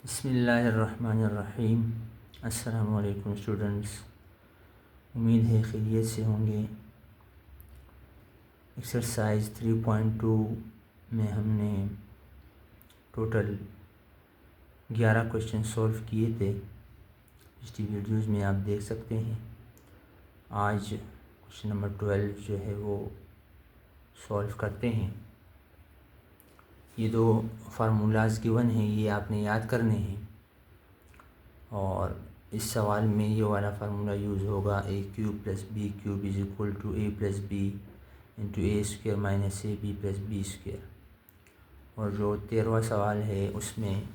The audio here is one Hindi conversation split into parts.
बिस्मिल्लाहिर्रहमानिर्रहीम। अस्सलाम वालेकुम स्टूडेंट्स, उम्मीद है खैरियत से होंगे। एक्सरसाइज 3.2 में हमने टोटल 11 क्वेश्चन सॉल्व किए थे। पिछली वीडियोज़ में आप देख सकते हैं। आज क्वेश्चन नंबर 12 जो है वो सॉल्व करते हैं। ये दो फार्मूलाज गिवन हैं, ये आपने याद करने हैं। और इस सवाल में ये वाला फार्मूला यूज़ होगा, a cube plus b cube is equal to a plus b into a square minus a b plus b square. और जो 13वां सवाल है उसमें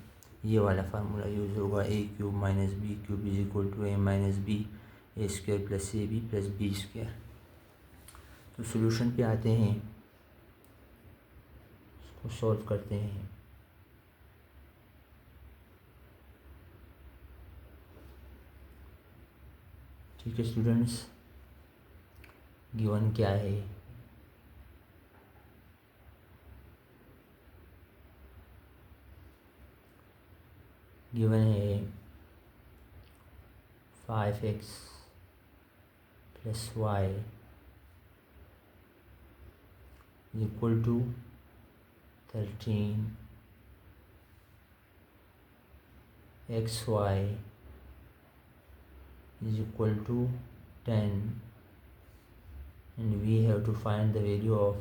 ये वाला फार्मूला यूज़ होगा, a cube minus b cube is equal to a minus b a square plus a b plus b square. तो सॉल्यूशन पे आते हैं, इसको सॉल्व करते हैं। ठीक है स्टूडेंट्स, गिवन क्या है? गिवन है 5x plus Y is equal to 13, xy is equal to 10, and we have to find the value of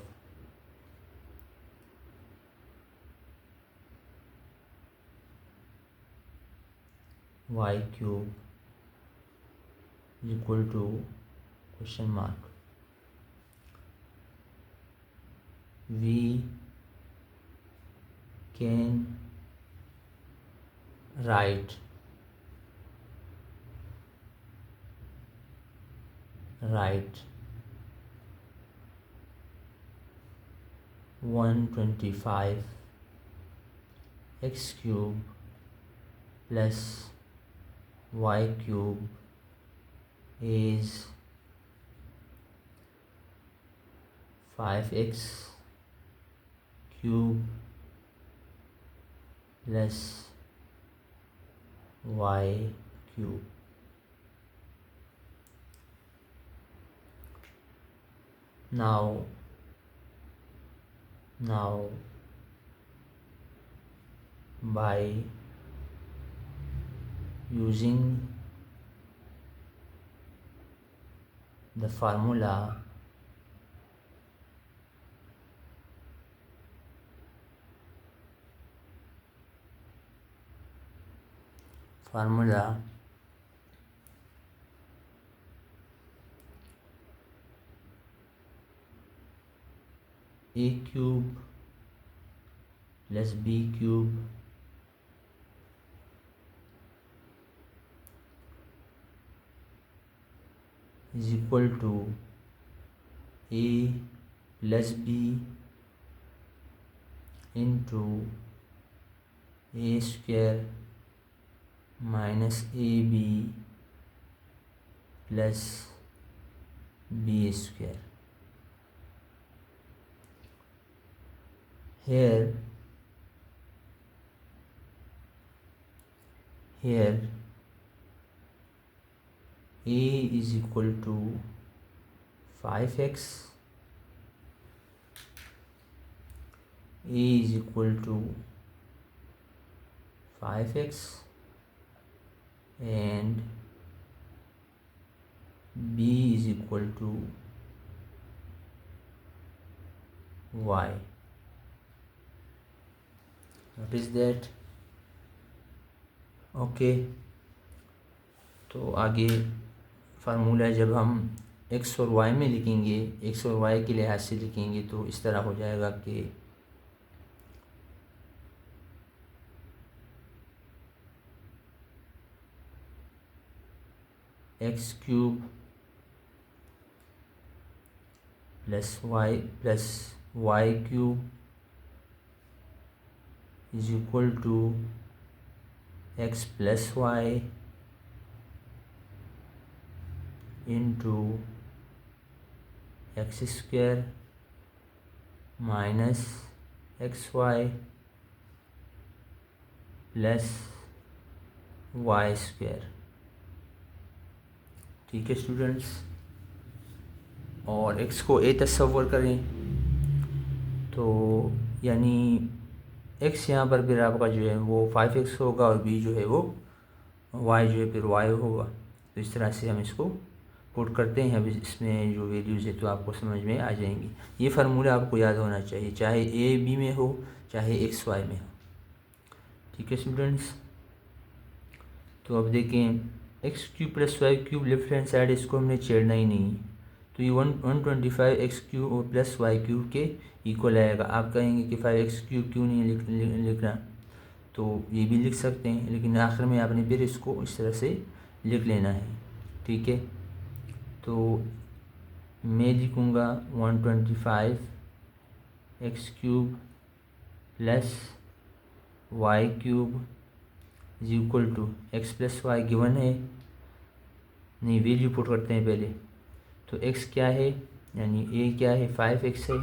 y cube is equal to question mark. We can write 125 x cube plus y cube is 5x cube plus y cube. Now by using the formula a cube plus b cube is equal to a plus b into a square minus ab plus b square. Here a is equal to 5x, a is equal to 5x and b is equal to y. What is that? Okay, तो आगे फार्मूला जब हम x और y में लिखेंगे, x और y के लिहाज से लिखेंगे तो इस तरह हो जाएगा कि x cube plus y cube is equal to x plus y into X square minus x Y plus Y square. ठीक है स्टूडेंट्स, और x को a तस्वर करें तो यानी x यहाँ पर फिर आपका जो है वो 5x होगा और b जो है वो y जो है फिर y होगा। तो इस तरह से हम इसको पुट करते हैं। अब इसमें जो वैल्यूज़ है तो आपको समझ में आ जाएंगी। ये फार्मूला आपको याद होना चाहिए, चाहे a b में हो चाहे x y में हो। ठीक है स्टूडेंट्स, तो अब देखें X cube plus Y cube left hand side इसको हमने छेड़ना ही नहीं है, तो ये 125 एक्स क्यूब और प्लस वाई क्यूब के इक्वल आएगा। आप कहेंगे कि 5x क्यूब क्यों नहीं लिखना, तो ये भी लिख सकते हैं, लेकिन आखिर में आपने फिर इसको इस तरह से लिख लेना है। ठीक है, तो मैं लिखूँगा 125x cube plus Y cube is equal to x plus y given है, नहीं वैल्यू पुट करते हैं पहले। तो x क्या है, यानी a क्या है 5x है।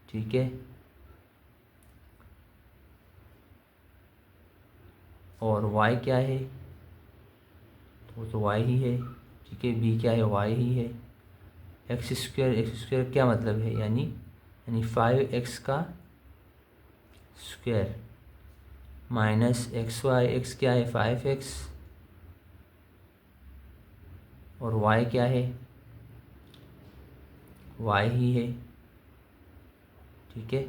ठीक है, और y क्या है, तो y ही है। ठीक है, b क्या है, y ही है। एक्स स्क्वायर क्या मतलब है, यानी 5x का square minus x y. X क्या है 5x और y क्या है, y ही है। ठीक है,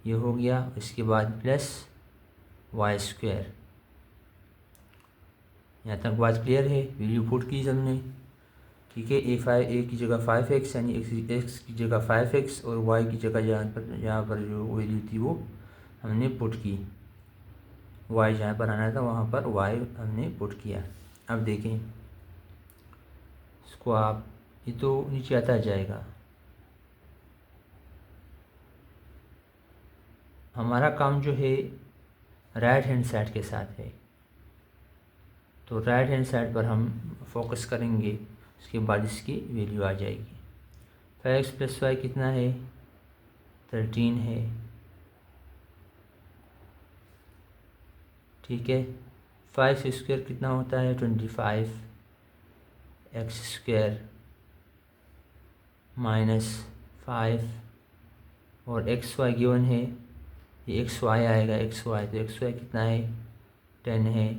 ये हो गया। इसके बाद प्लस वाई स्क्वायर। यहाँ तक बात क्लियर है, वैल्यू पुट की हमने। ठीक है, ए की जगह 5x यानी एक्स की जगह 5x और y की जगह जहाँ पर जो वैल्यू थी वो हमने पुट की। y जहाँ पर आना था वहाँ पर y हमने पुट किया। अब देखें इसको आप, ये तो नीचे आता जाएगा। हमारा काम जो है राइट हैंड साइड के साथ है, तो राइट हैंड साइड पर हम फोकस करेंगे, उसके बाद इसकी वैल्यू आ जाएगी। 5x प्लस वाई कितना है, 13 है। ठीक है, 5 स्क्वायर कितना होता है 25 एक्स स्क्वायर माइनस 5 और एक्स वाई गिवन है, ये एक्स वाई आएगा, एक्स वाई तो एक्स वाई कितना है 10 है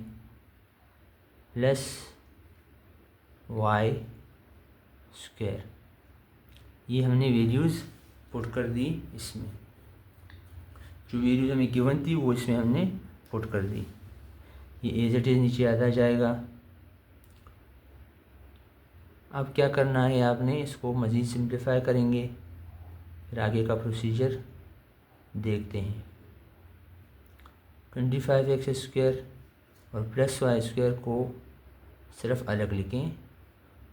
प्लस वाई स्क्वायर। ये हमने वैल्यूज़ पुट कर दी इसमें, जो वैल्यूज़ हमें गिवन थी वो इसमें हमने पुट कर दी। ये एज इट इज़ नीचे आता जाएगा। अब क्या करना है, आपने इसको मज़ीद सिंप्लीफाई करेंगे, फिर आगे का प्रोसीजर देखते हैं। 25x स्क्वायर और प्लस वाई स्क्वायर को सिर्फ अलग लिखें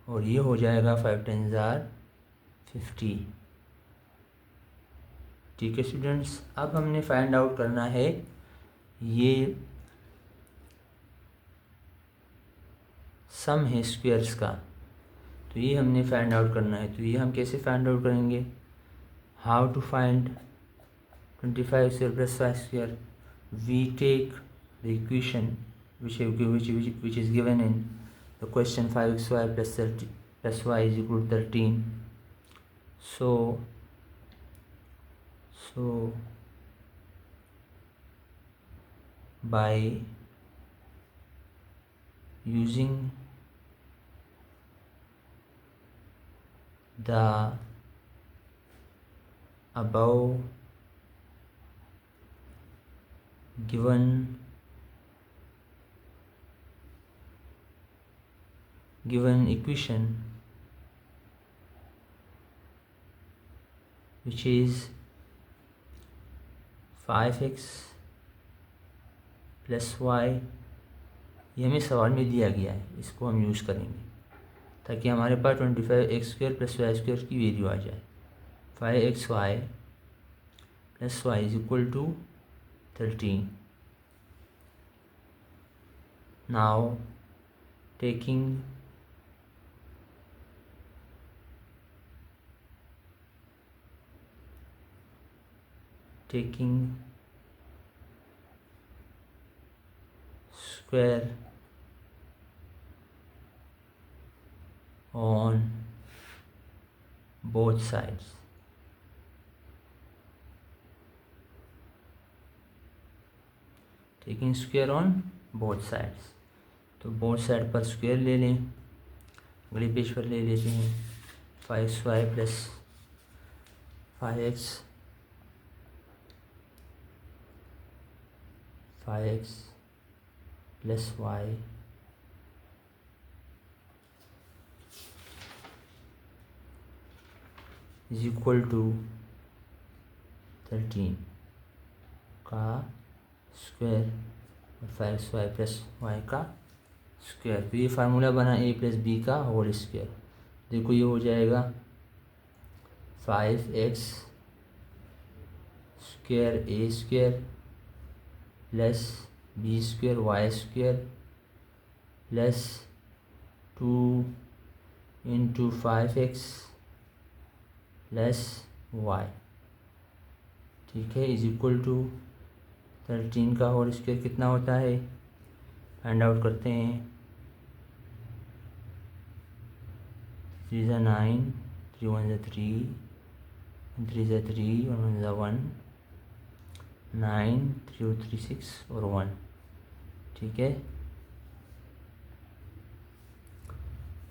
और ये हो जाएगा 5 10 50। ठीक है स्टूडेंट्स, अब हमने फाइंड आउट करना है ये सम है स्क्वायर्स का, तो ये हमने फाइंड आउट करना है। तो ये हम कैसे फाइंड आउट करेंगे, how to find 25 square plus Y square. We take the equation which is given in the question 5xy plus 30 plus y is equal to 13. So by using the above given equation, which is 5x plus y, ये हमें सवाल में दिया गया है, इसको हम यूज़ करेंगे ताकि हमारे पास 25x square plus Y square की वैल्यू आ जाए। 5xy plus Y is equal to 13। Now taking square on both sides. Taking square on both sides. तो बोथ साइड पर स्क्वायर ले लें। अगले पेज पर ले लेते हैं 5y plus 5x 5x plus y is equal to 13 का स्क्वायर और 5y प्लस वाई का स्क्वायर। तो ये फार्मूला बना a प्लस बी का होल स्क्वायर। देखो ये हो जाएगा 5x square a square plus b square y square plus 2 into 5x plus y, ठीक है, इज इक्वल टू 13 का होल स्क्वायर कितना होता है, फाइंड आउट करते हैं। 3 × 9, 3 × 1 = 3, 3 × 3, 1 × 1, 9, 3 × 3 6 और 1, ठीक है।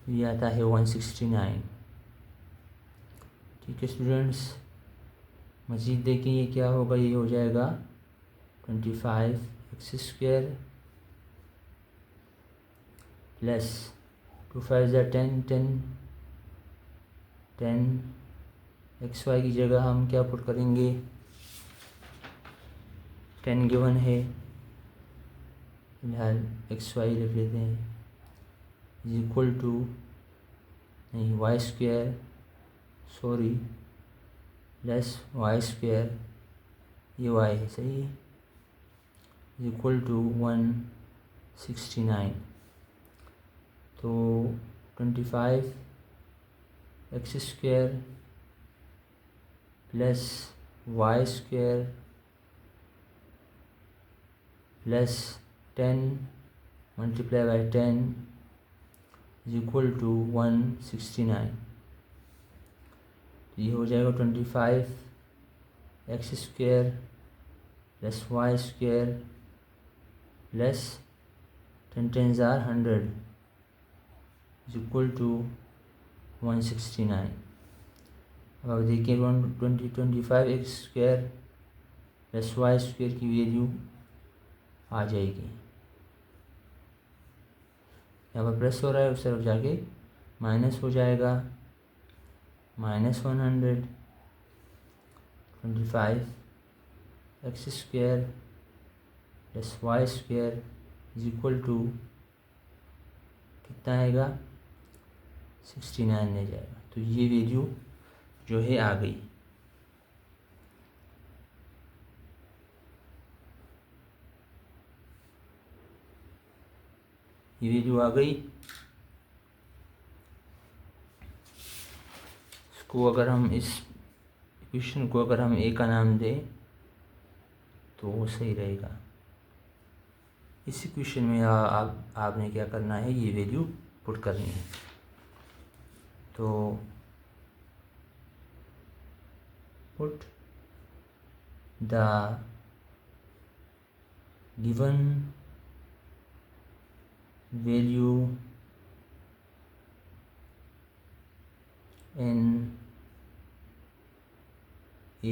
ये आता है 169, ठीक है स्टूडेंट्स। मज़ीद देखें ये क्या होगा, ये हो जाएगा 25x² प्लस 2 × 5 = 10, 10 xy की जगह हम क्या पुट करेंगे, 10 गिवन है, फिलहाल xy लिख लेते हैं, इज इक्वल टू नहीं y² सॉरी प्लस y², ये y है सही, इज इक्वल टू 169। तो 25x² plus y² plus 10 multiply by 10 is equal to 169। ये हो जाएगा 25x² plus y² plus 10 × 100 is equal to 169। अब आप देखिए 25x² प्लस y² की वैल्यू आ जाएगी, यहाँ पर प्लस हो रहा है, उस तरफ जाके माइनस हो जाएगा, -100। 25x² plus y² is equal to कितना आएगा, 69 ले जाएगा। तो ये वैल्यू जो है आ गई। ये वैल्यू आ गई। इसको अगर हम इस इक्वेशन को अगर हम ए का नाम दें तो वो सही रहेगा। इस इक्वेशन में आपने क्या करना है, ये वैल्यू पुट करनी है। तो put the given value in a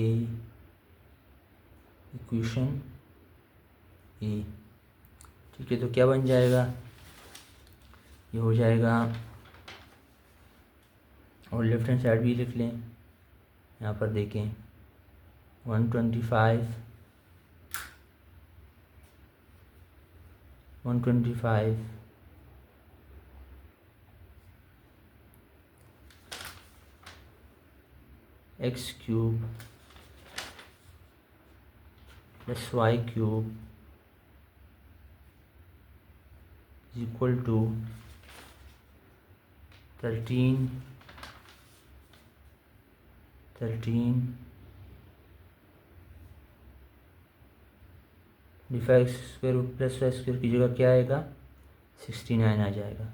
equation a, ठीक है। तो क्या बन जाएगा, ये हो जाएगा, और लेफ्ट हैंड साइड भी लिख लें, यहाँ पर देखें 125 x³ plus y³ is equal to 13 13 d5 plus Y square की जगह क्या आएगा, 69 आ जाएगा।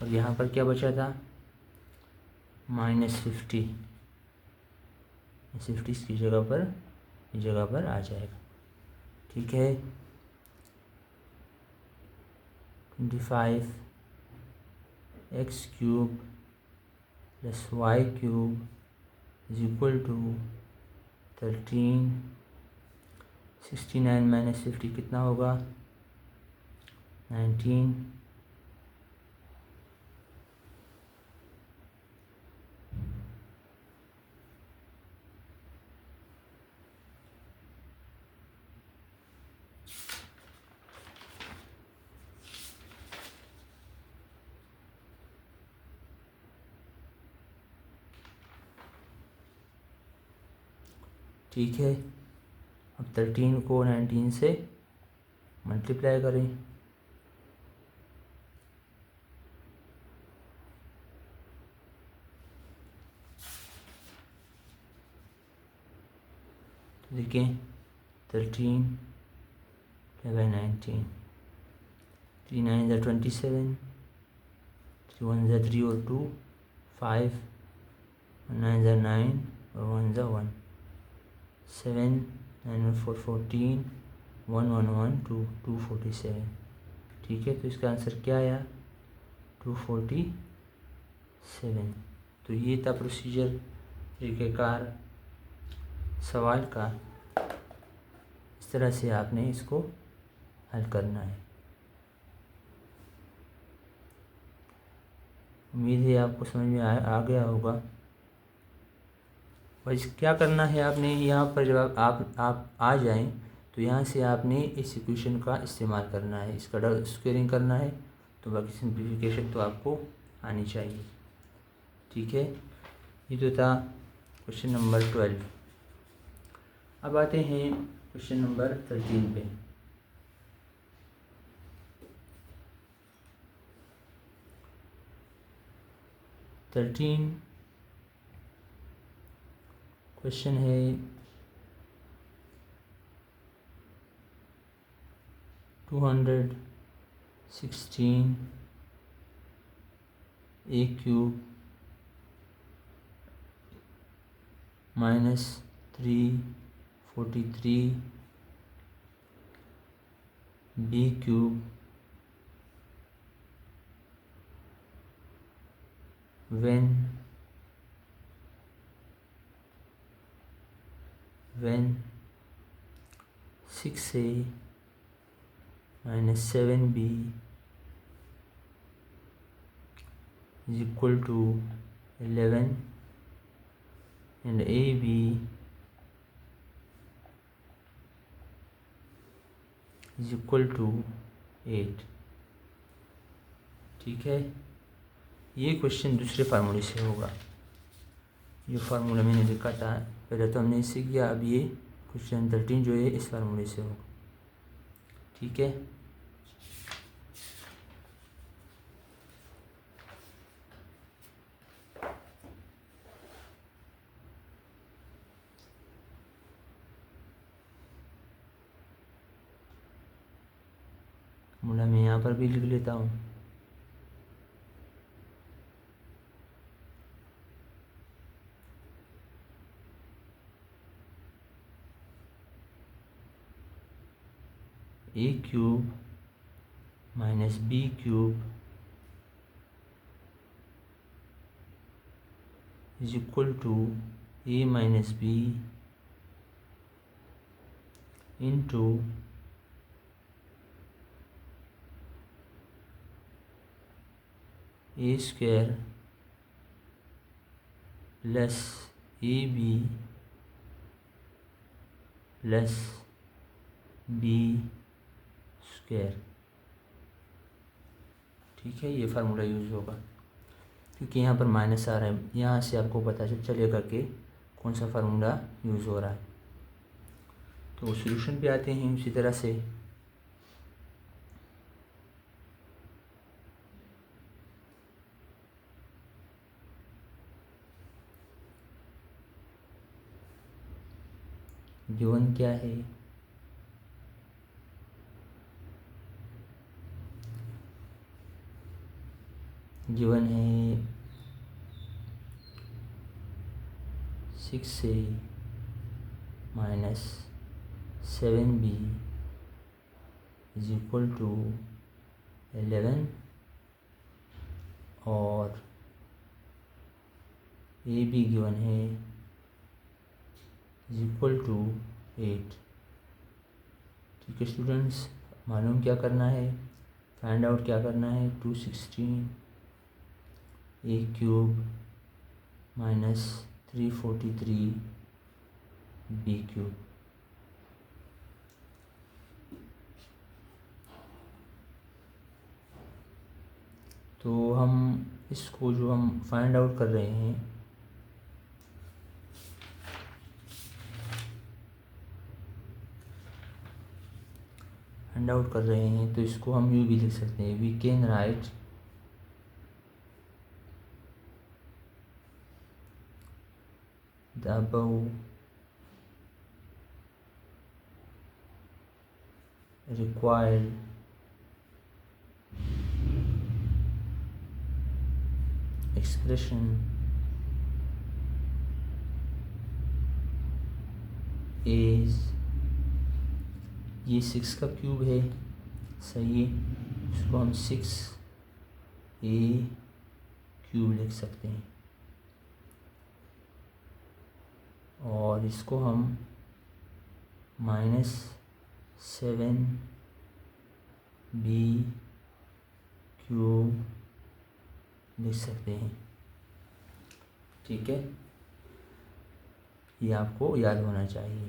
और यहाँ पर क्या बचा था, -50, इसकी जगह पर आ जाएगा। ठीक है, 25x³ plus y³ is equal to 13। 69 minus 50 कितना होगा, 19। ठीक है, अब 13 को 19 से मल्टीप्लाई करें। तो देखिए 13 बाई 19, 3 9 ज़ा 27, 3 1 ज़ा 3 और 2 5, 9 ज़ा 9 और 1 ज़ा 1, 7 9 और 4 14, 1 1 1 2 247। ठीक है, तो इसका आंसर क्या आया, 247। तो ये था प्रोसीजर तरीक़ेकार सवाल का। इस तरह से आपने इसको हल करना है। उम्मीद है आपको समझ में आ गया होगा। बस क्या करना है आपने, यहाँ पर जब आप आ जाएं तो यहाँ से आपने इस इक्वेशन का इस्तेमाल करना है, इसका डबल स्क्वेयरिंग करना है, तो बाकी सिंप्लीफिकेशन तो आपको आनी चाहिए। ठीक है, ये तो था क्वेश्चन नंबर 12। अब आते हैं क्वेश्चन नंबर 13 पे। क्वेश्चन है (216) a³ -343 b³ when 6a - 7b is equal to 11 and ab is equal to 8। ठीक है, ये क्वेश्चन दूसरे फार्मूले से होगा। ये फार्मूला मैंने लिखा था पहले, तो हमने इससे किया। अब ये क्वेश्चन 13 जो है इस फार्मूले से होगा। ठीक है, फार्मूला मैं यहाँ पर भी लिख लेता हूँ। a³ - b³ is equal to a - b into a² plus ab plus b²। ठीक है, ये फार्मूला यूज़ होगा क्योंकि यहाँ पर माइनस आ रहा है। यहाँ से आपको पता चलेगा कि कौन सा फार्मूला यूज़ हो रहा है। तो सॉल्यूशन पे आते हैं उसी तरह से। गिवन क्या है, गिवन है 6a minus 7b is equal to 11 और ए बी गिवन है इज इक्वल टू 8। ठीक है स्टूडेंट्स, मालूम क्या करना है, फाइंड आउट क्या करना है, 216 ए क्यूब माइनस 343 बी क्यूब। तो हम इसको जो हम फाइंड आउट कर रहे हैं तो इसको हम यूँ भी लिख सकते हैं, we can write the above required expression is, ये 6 का क्यूब है, सही है, इसको हम 6a क्यूब लिख सकते हैं और इसको हम माइनस 7b क्यूब लिख सकते हैं। ठीक है, ये आपको याद होना चाहिए।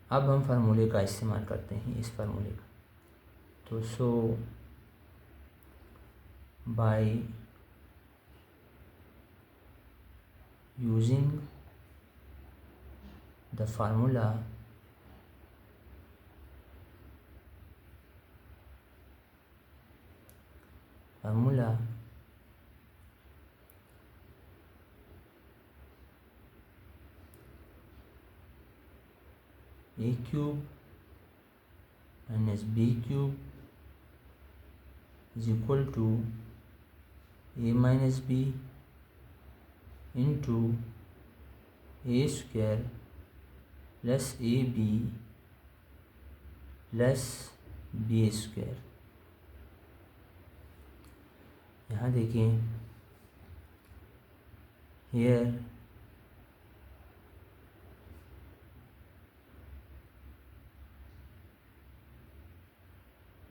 अब हम फार्मूले का इस्तेमाल करते हैं, इस फार्मूले का। तो so by using the formula a cube minus b cube is equal to a minus b into a square plus ab plus b square। यहाँ देखिए, here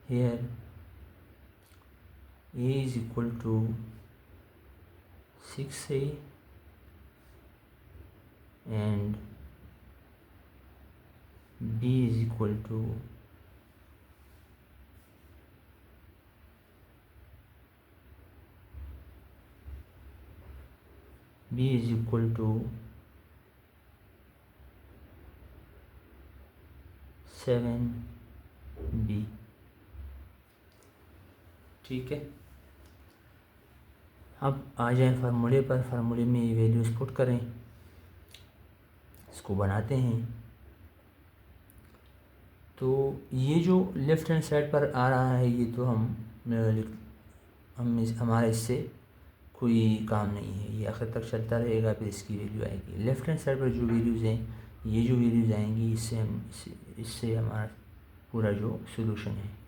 a is equal to 6a and b is equal to 7b। ठीक है, अब आ जाएं फार्मूले पर। फार्मूले में ये वैल्यूज पुट करें, इसको बनाते हैं। तो ये जो लेफ़्ट हैंड साइड पर आ रहा है, ये तो हमारा इससे कोई काम नहीं है, ये आखिर तक चलता रहेगा, फिर इसकी वैल्यू आएगी। लेफ़्ट हैंड साइड पर जो वैल्यूज़ हैं, ये जो वैल्यूज़ आएंगी, इससे हमारा पूरा जो सोल्यूशन है।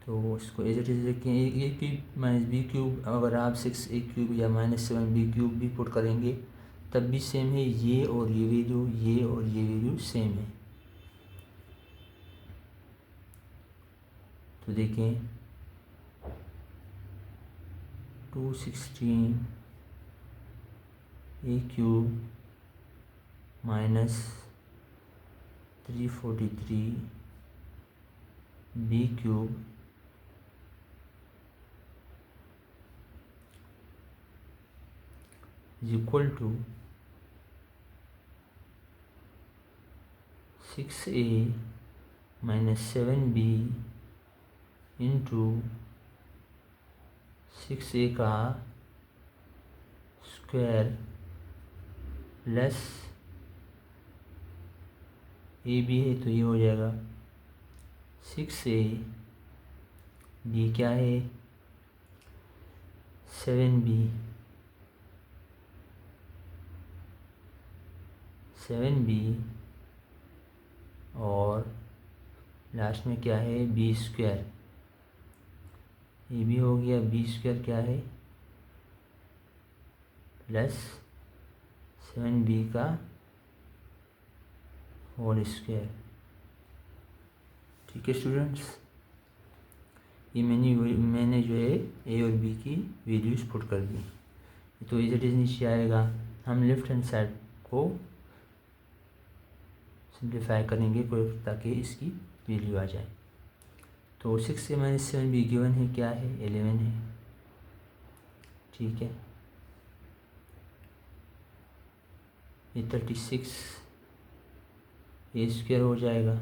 तो इसको एज इट इज़ रखें, ए क्यूब माइनस बी क्यूब। अगर आप 6a क्यूब या माइनस 7b क्यूब भी पुट करेंगे तब भी सेम है, ये और ये वैल्यू, ये और ये वैल्यू सेम है। तो देखें, 216 a cube minus 343 b cube is equal to 6a minus 7b into 6a का स्क्वायर प्लस ए बी है तो ये हो जाएगा 6a, b क्या है 7b 7b और लास्ट में क्या है बी स्क्वायर, ये भी हो गया। बी स्क्वायर क्या है प्लस 7b का होल स्क्वायर। ठीक है स्टूडेंट्स, ये मैंने जो है ए और बी की वैल्यूज पुट कर दी। तो एज इट इज़ नीचे आएगा। हम लेफ्ट हैंड साइड को सिंप्लीफाई करेंगे कोई, ताकि इसकी वैल्यू आ जाए। तो 6 से माइनस 7b गिवन है क्या है 11 है। ठीक है, ये 36 ए स्क्वायर हो जाएगा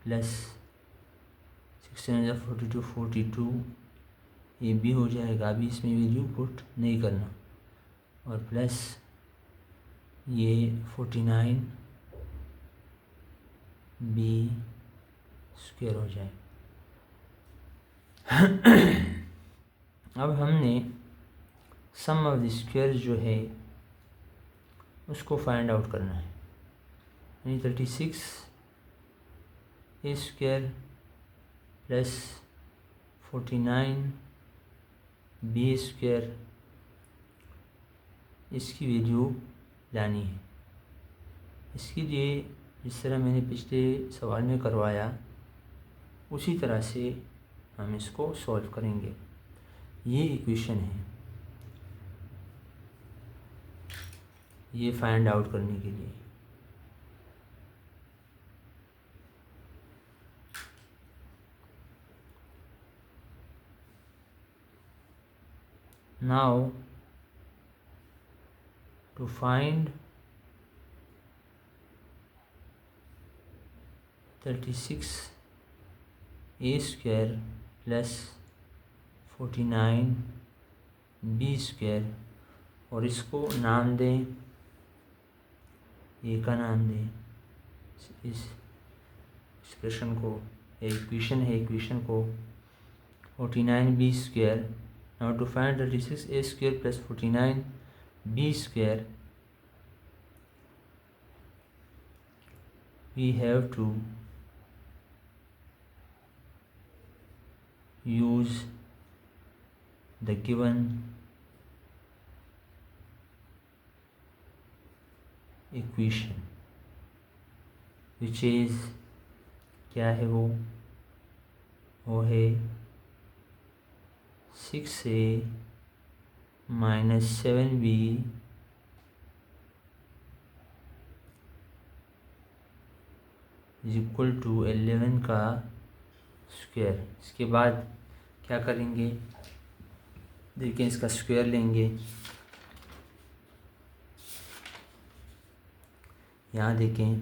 प्लस 6 से 42 ये भी हो जाएगा। अभी इसमें वैल्यू पुट नहीं करना। और प्लस ये 49 बी स्क्वायर हो जाए। अब हमने सम ऑफ द स्क्वायर जो है उसको फाइंड आउट करना है। यानी 36 ए स्क्वायर प्लस 49 बी स्क्वायर, इसकी वैल्यू लानी है। इसके लिए जिस तरह मैंने पिछले सवाल में करवाया उसी तरह से हम इसको सॉल्व करेंगे। ये इक्वेशन है, ये फाइंड आउट करने के लिए। Now to find 36 a square plus 49 b square, और इसको नाम दें, ए का नाम दें इस एक्सप्रेशन को, इक्वेशन है, इक्वेशन को 49 b square। Now to find 36 a square plus 49 b square, we have to use the given equation, which is क्या है वो है 6a minus 7b is equal to 11 का स्क्वायर। इसके बाद क्या करेंगे, देखिए इसका स्क्वायर लेंगे। यहाँ देखें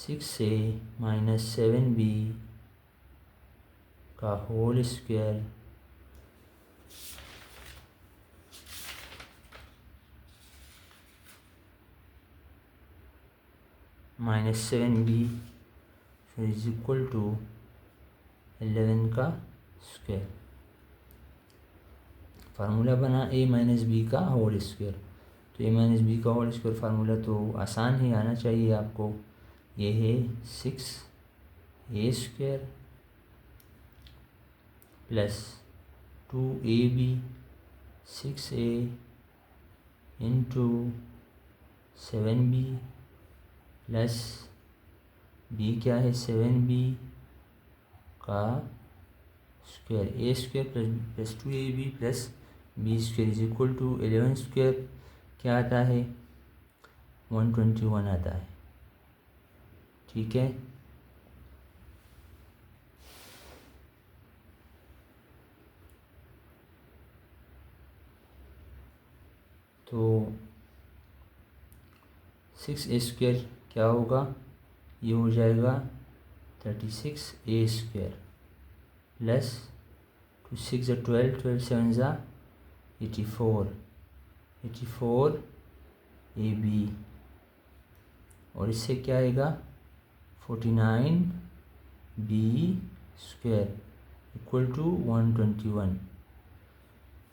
6a माइनस 7b का whole square minus 7b is equal to 11 का स्क्वायर। फार्मूला बना a माइनस बी का होल स्क्वायर। तो a माइनस बी का होल स्क्वायर फार्मूला तो आसान ही आना चाहिए आपको। ये है 6a square plus 2ab 6a into 7b plus b क्या है 7b का square, a square plus 2ab plus b square is equal to 11 square क्या आता है 121 आता है। ठीक है, तो 6a स्क्वायर क्या होगा, ये हो जाएगा 36a स्क्वायर प्लस 2 6 12 12 7 84 ab, और इससे क्या आएगा 49b² इक्वल टू 121।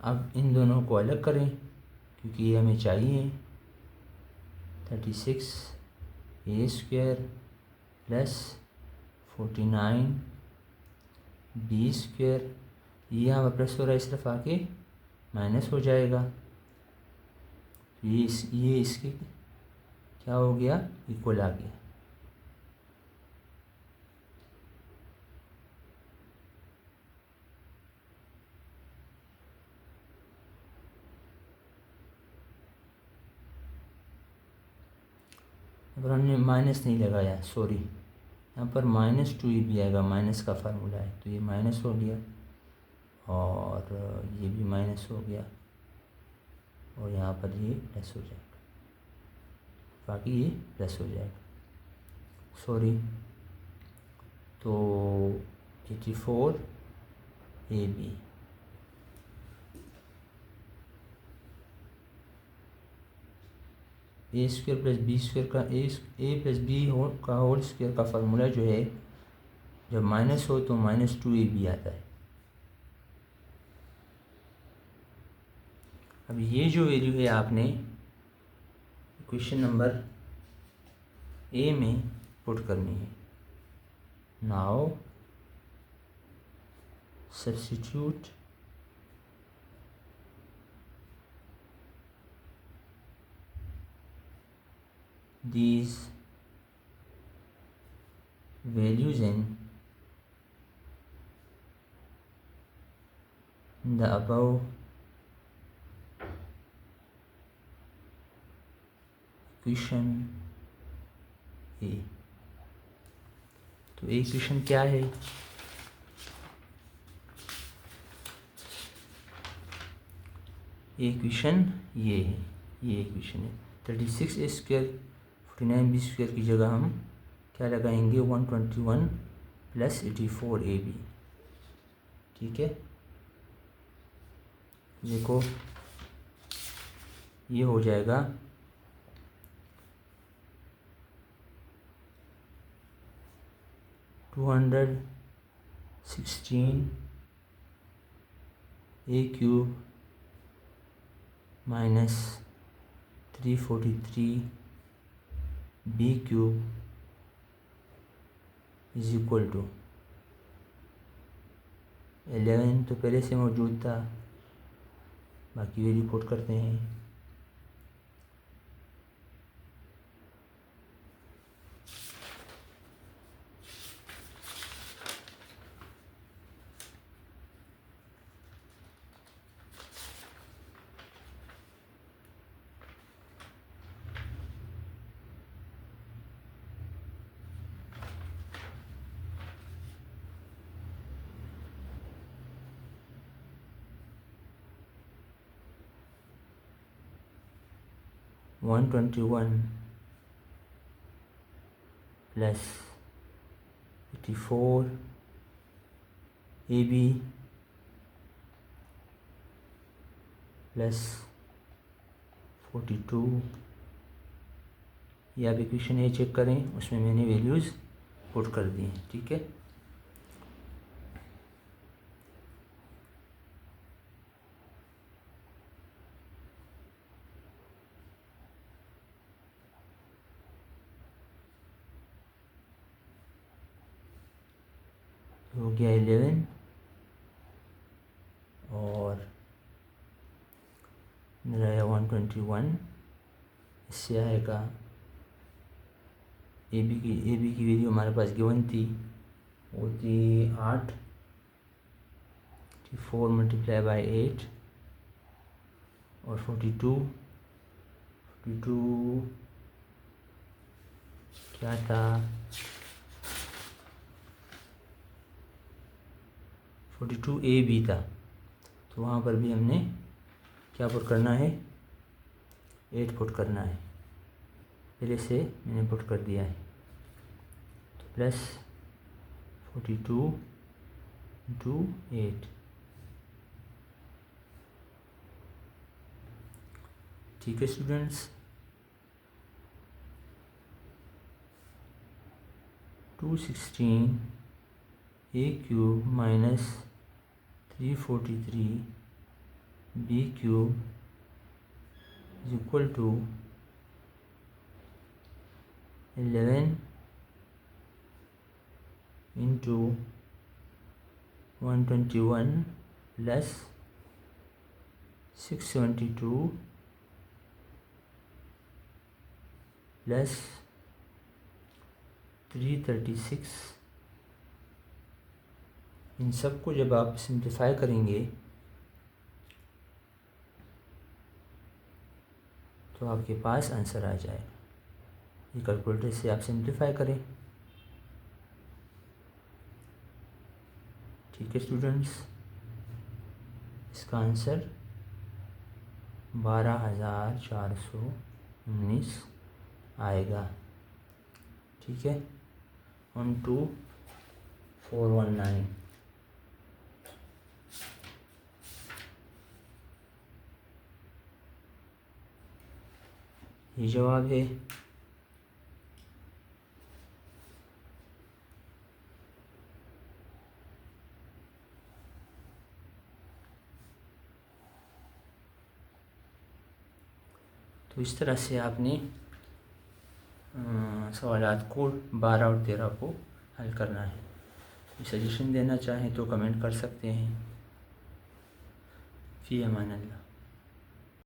अब इन दोनों को अलग करें क्योंकि ये हमें चाहिए। 36a² प्लस 49b², ये यहाँ पर प्लस हो रहा है, इस तरफ आके माइनस हो जाएगा। ये इसके क्या हो गया, इक्वल आ गया। अगर हमने माइनस नहीं लगाया, सॉरी, यहाँ पर -2 भी आएगा, माइनस का फार्मूला है, तो ये माइनस हो गया और ये भी माइनस हो गया और यहाँ पर ये प्लस हो जाएगा, बाकी ये प्लस हो जाएगा, सॉरी। तो 84ab a² प्लस b² का a प्लस b का होल स्क्वायर का फार्मूला जो है, जब माइनस हो तो -2ab आता है। अब ये जो वैल्यू है आपने क्वेश्चन नंबर ए में पुट करनी है। Now substitute these values in the above equation A। तो इक्वेशन क्या है, इक्वेशन ये है, ये इक्वेशन है। 36a² 49b² की जगह हम क्या लगाएंगे, 121 प्लस 84ab। ठीक है, देखो ये हो जाएगा 216a³ minus 343b³ is equal to 11 तो पहले से मौजूद था, बाकी वैल्यू पुट करते हैं। वन 121 प्लस 84ab प्लस 42, ये आप इक्वेशन ए चेक करें, उसमें मैंने वैल्यूज़ पुट कर दी हैं। ठीक है, हो गया 11 और मेरा है 121, इससे आएगा ए बी की वैल्यू हमारे पास गिवन थी, वो थी 8, 4 मल्टीप्लाई बाई 8 और 42 क्या था, 42ab था, तो वहाँ पर भी हमने क्या पुट करना है, 8 पुट करना है, पहले से मैंने पुट कर दिया है। तो प्लस 42 इंटू 8। ठीक है students, 216 a cube minus 343 b cube is equal to 11 into 121 plus 672 plus 336। इन सब को जब आप सिंप्लीफाई करेंगे तो आपके पास आंसर आ जाएगा। ये कैलकुलेटर से आप सिंप्लीफाई करें। ठीक है स्टूडेंट्स, इसका आंसर 12,419 आएगा। ठीक है, 12419। ये जवाब है। तो इस तरह से आपने सवालात को 12 और 13 को हल करना है। सजेशन देना चाहें तो कमेंट कर सकते हैं। फ़ी अमान अल्लाह।